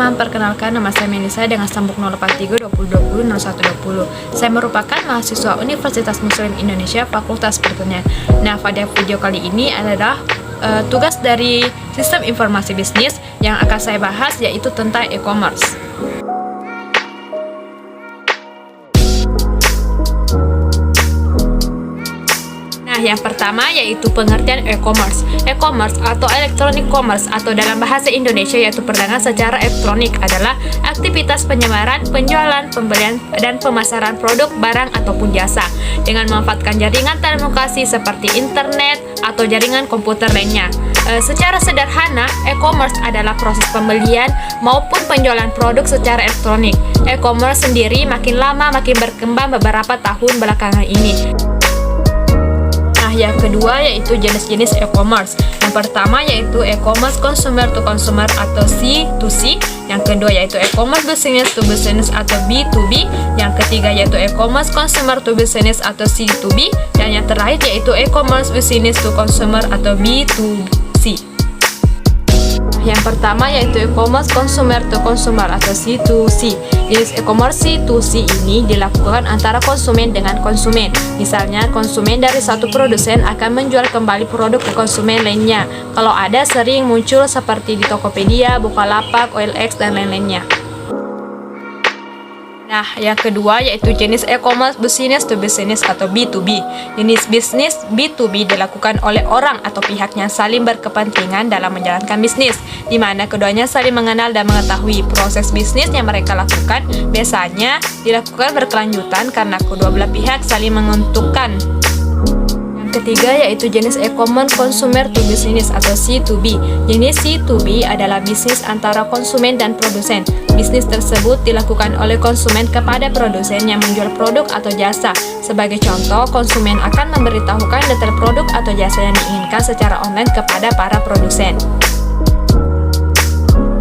teman-teman, perkenalkan nama saya Melisa dengan sambung 083 2020 0120. Saya merupakan mahasiswa Universitas Muslim Indonesia Fakultas Pertanian. Nah, pada video kali ini adalah tugas dari Sistem Informasi Bisnis yang akan saya bahas, yaitu tentang e-commerce. Yang pertama yaitu pengertian e-commerce. E-commerce atau electronic commerce atau dalam bahasa Indonesia yaitu perdagangan secara elektronik adalah aktivitas penyebaran, penjualan, pembelian, dan pemasaran produk, barang, ataupun jasa dengan memanfaatkan jaringan telekomunikasi seperti internet atau jaringan komputer lainnya. Secara sederhana, e-commerce adalah proses pembelian maupun penjualan produk secara elektronik. E-commerce sendiri makin lama makin berkembang beberapa tahun belakangan ini. Yang kedua yaitu jenis-jenis e-commerce. Yang pertama yaitu e-commerce consumer to consumer atau C2C. Yang kedua yaitu e-commerce business to business atau B2B. Yang ketiga yaitu e-commerce consumer to business atau C2B. Dan yang terakhir yaitu e-commerce business to consumer atau B2C. Yang pertama yaitu e-commerce consumer to consumer atau C2C. Jenis e-commerce C2C ini dilakukan antara konsumen dengan konsumen. Misalnya, konsumen dari satu produsen akan menjual kembali produk ke konsumen lainnya. Kalau ada, sering muncul seperti di Tokopedia, Bukalapak, OLX, dan lain-lainnya. Nah, yang kedua yaitu jenis e-commerce business to business atau B2B. Jenis bisnis B2B dilakukan oleh orang atau pihak yang saling berkepentingan dalam menjalankan bisnis, di mana keduanya saling mengenal dan mengetahui proses bisnis yang mereka lakukan. Biasanya dilakukan berkelanjutan karena kedua belah pihak saling menguntungkan. Ketiga yaitu jenis e-commerce consumer to business atau C2B. Jenis C2B adalah bisnis antara konsumen dan produsen. Bisnis tersebut dilakukan oleh konsumen kepada produsen yang menjual produk atau jasa. Sebagai contoh, konsumen akan memberitahukan detail produk atau jasa yang diinginkan secara online kepada para produsen.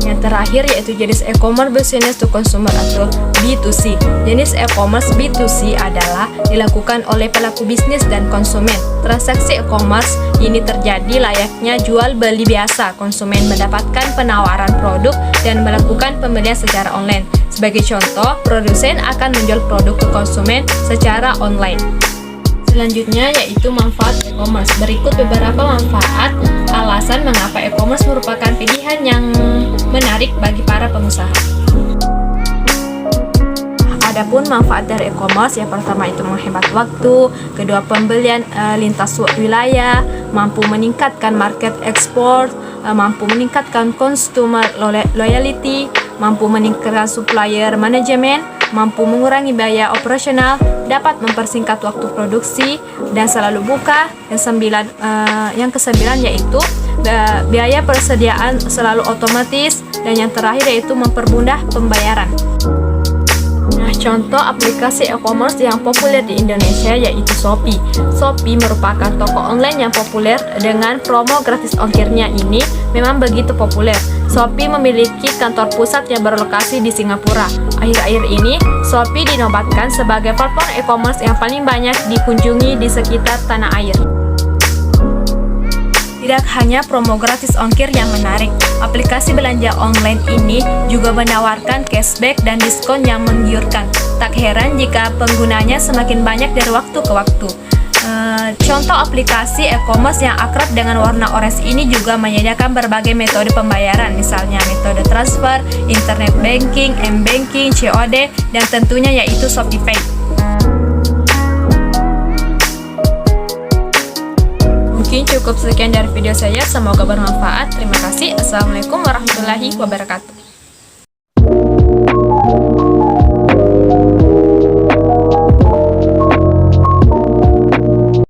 Yang terakhir yaitu jenis e-commerce business to consumer atau B2C. Jenis e-commerce B2C adalah dilakukan oleh pelaku bisnis dan konsumen. Transaksi e-commerce ini terjadi layaknya jual beli biasa. Konsumen mendapatkan penawaran produk dan melakukan pembelian secara online. Sebagai contoh, produsen akan menjual produk ke konsumen secara online. Selanjutnya yaitu manfaat e-commerce. Berikut beberapa manfaat alasan mengapa e-commerce merupakan pilihan yang menarik bagi para pengusaha. Adapun manfaat dari e-commerce, yang pertama itu menghemat waktu, kedua pembelian lintas wilayah, mampu meningkatkan market ekspor, mampu meningkatkan consumer loyalty, mampu meningkatkan supplier management, mampu mengurangi biaya operasional, dapat mempersingkat waktu produksi, dan selalu buka. Yang kesembilan yaitu biaya persediaan selalu otomatis, dan yang terakhir yaitu mempermudah pembayaran. Contoh aplikasi e-commerce yang populer di Indonesia yaitu Shopee. Shopee merupakan toko online yang populer dengan promo gratis ongkirnya ini memang begitu populer. Shopee memiliki kantor pusat yang berlokasi di Singapura. Akhir-akhir ini, Shopee dinobatkan sebagai platform e-commerce yang paling banyak dikunjungi di sekitar tanah air. Tidak hanya promo gratis ongkir yang menarik, aplikasi belanja online ini juga menawarkan cashback dan diskon yang menggiurkan. Tak heran jika penggunanya semakin banyak dari waktu ke waktu. Contoh aplikasi e-commerce yang akrab dengan warna orange ini juga menyediakan berbagai metode pembayaran, misalnya metode transfer, internet banking, m-banking, COD, dan tentunya yaitu Shopee. Mungkin cukup sekian dari video saya, semoga bermanfaat. Terima kasih. Assalamualaikum warahmatullahi wabarakatuh.